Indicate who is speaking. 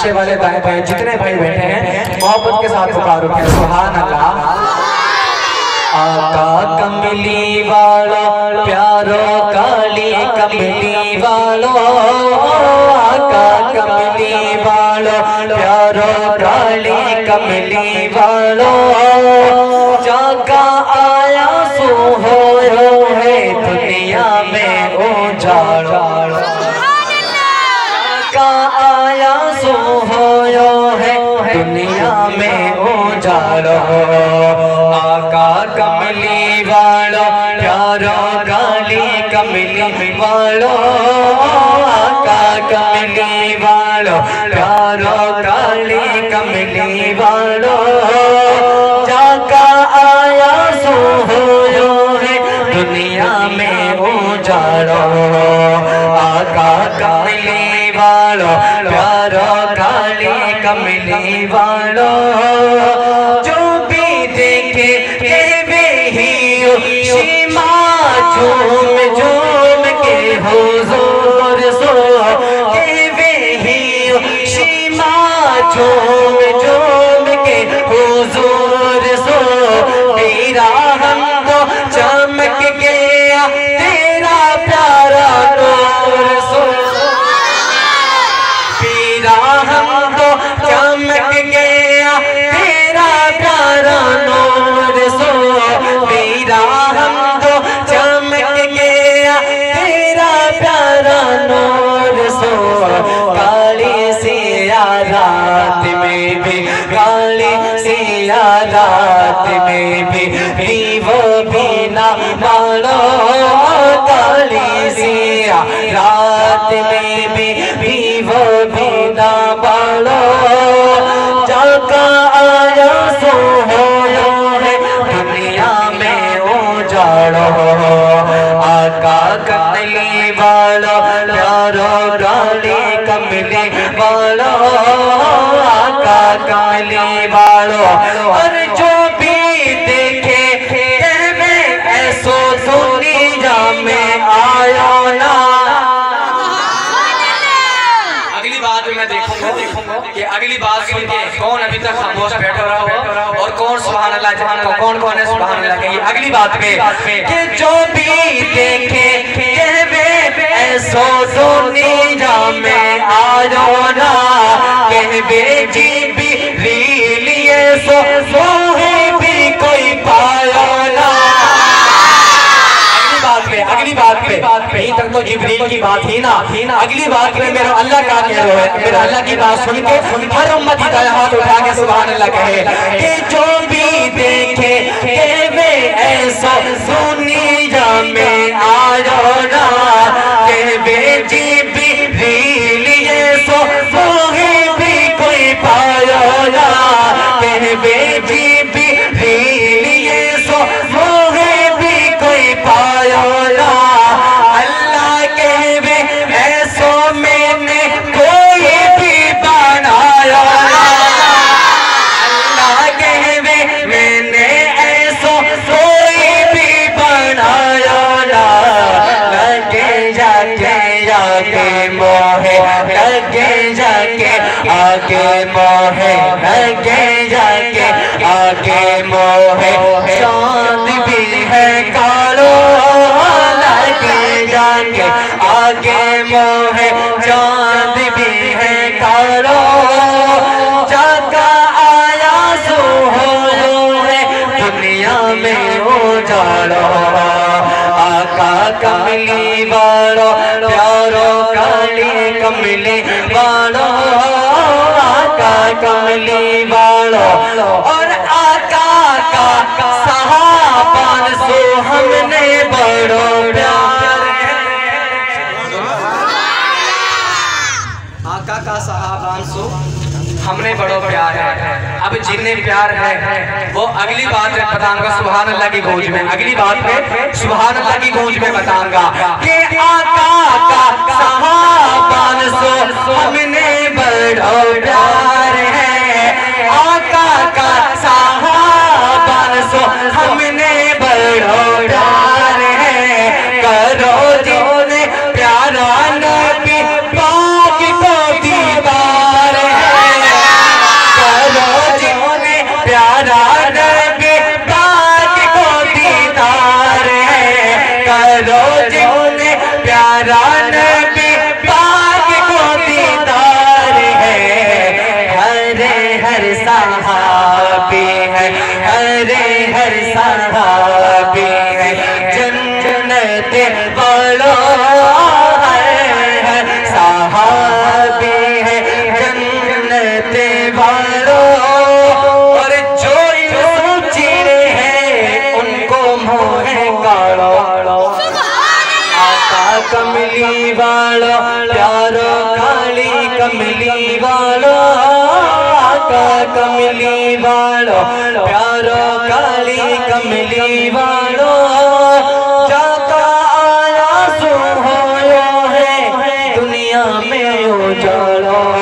Speaker 1: पीछे वाले दाएं बाएं जितने भाई बैठे हैं मोहब्बत के साथ पुकारो क्या सुभान अल्लाह। आका कमली वालो प्यारो काली कमली वालो, आका कमली वालो प्यारो काली कमली वालो, जाका आया सो होयो है दुनिया में उजाड़ो, जाका आया सो होयो है दुनिया में उजाड़ो। आका कमली वालो प्यारो काली कमली वालो, आका कमली वालो प्यारो काली कमली वालो, जाका आया सो होयो है दुनिया में उजाड़ो। आका कमली वालो प्यारो काली कमली वालो, जो भी देखे शीमा झूम झूम के हुजूर सो के वही शीमा झूम झूम के हुजूर सो, तेरा हम तो चमक गया तेरा प्यारा नूर सो, तेरा हम तो चमक गया तेरा प्यारा नूर सो, तेरा हम तो चमक गया तेरा प्यारा नूर सो। काली सिया रात में भी, काली सिया रात में भी वो भी ना मानो, काली सिया रात में भी वो भी ना मानो, जाका आया सो होयो है दुनिया में उजाड़ो। आका कमली वालो प्यारो काली कमली वालो, आका कमली वालो, और जो भी देखे ऐसो दुनिया में आया ना। अगली बात मैं देखूंगा कि अगली बात सुन के कौन अभी तक खामोश बैठा रहा हो और कौन सुभान अल्लाह, कौन है सुभान अल्लाह कहिए। अगली बात पे कि जो भी देखे ऐसो दुनिया में आयो ना, कहवे जी भी रीलिए सो भी कोई पायो ना। अगली बात पे यहीं तक तो जिब्रील की बात ही ना, अगली बात में मेरा अल्लाह का कह रहा है, मेरा अल्लाह की बात सुन के हर उम्मती का हाथ उठा के सुभान अल्लाह कहे कि जो भी देखे वे ऐसा दुनिया में आयो ना, कहवे जी भी लिए सो भी कोई पायो ना, कहवे जी भी लिए सो भी कोई पायो ना। अल्लाह कहवे ऐसो मैंने कोई भी बनाया ना, अल्लाह कहवे मैंने ऐसो कोई भी बनाया ना। लगे जाके मोहे, लगे जाके आगे मोहे, लगे जाके आगे मोहे, चांद भी है कालो, लगे जाके आगे मोहे, चांद भी है कालो, जाका आया सो होयो है दुनिया में उजाड़ो। आका कमली वालो प्यारो काली कमली वालो, आका कमली वालो, और आका का सहाबान सो हमने बड़ो प्यार है। आका का सहाबान सो हमने बड़ो प्यार है। अब जिन्हें प्यार है वो अगली बात में बताऊंगा सुभान अल्लाह की गूंज में, अगली बात में सुभान अल्लाह की गूंज में बताऊंगा कि आका का सहाबान सो हमने बड़ो प्यार है, आका का सहाबान सो हमने बड़ो प्यार है। करो जिन्हें प्यारा नबी पाक को दीदार है, कमली वालो, आका कमली वालो, प्यारो काली कमली वालो, जाका आया सो होयो है दुनिया में उजालो।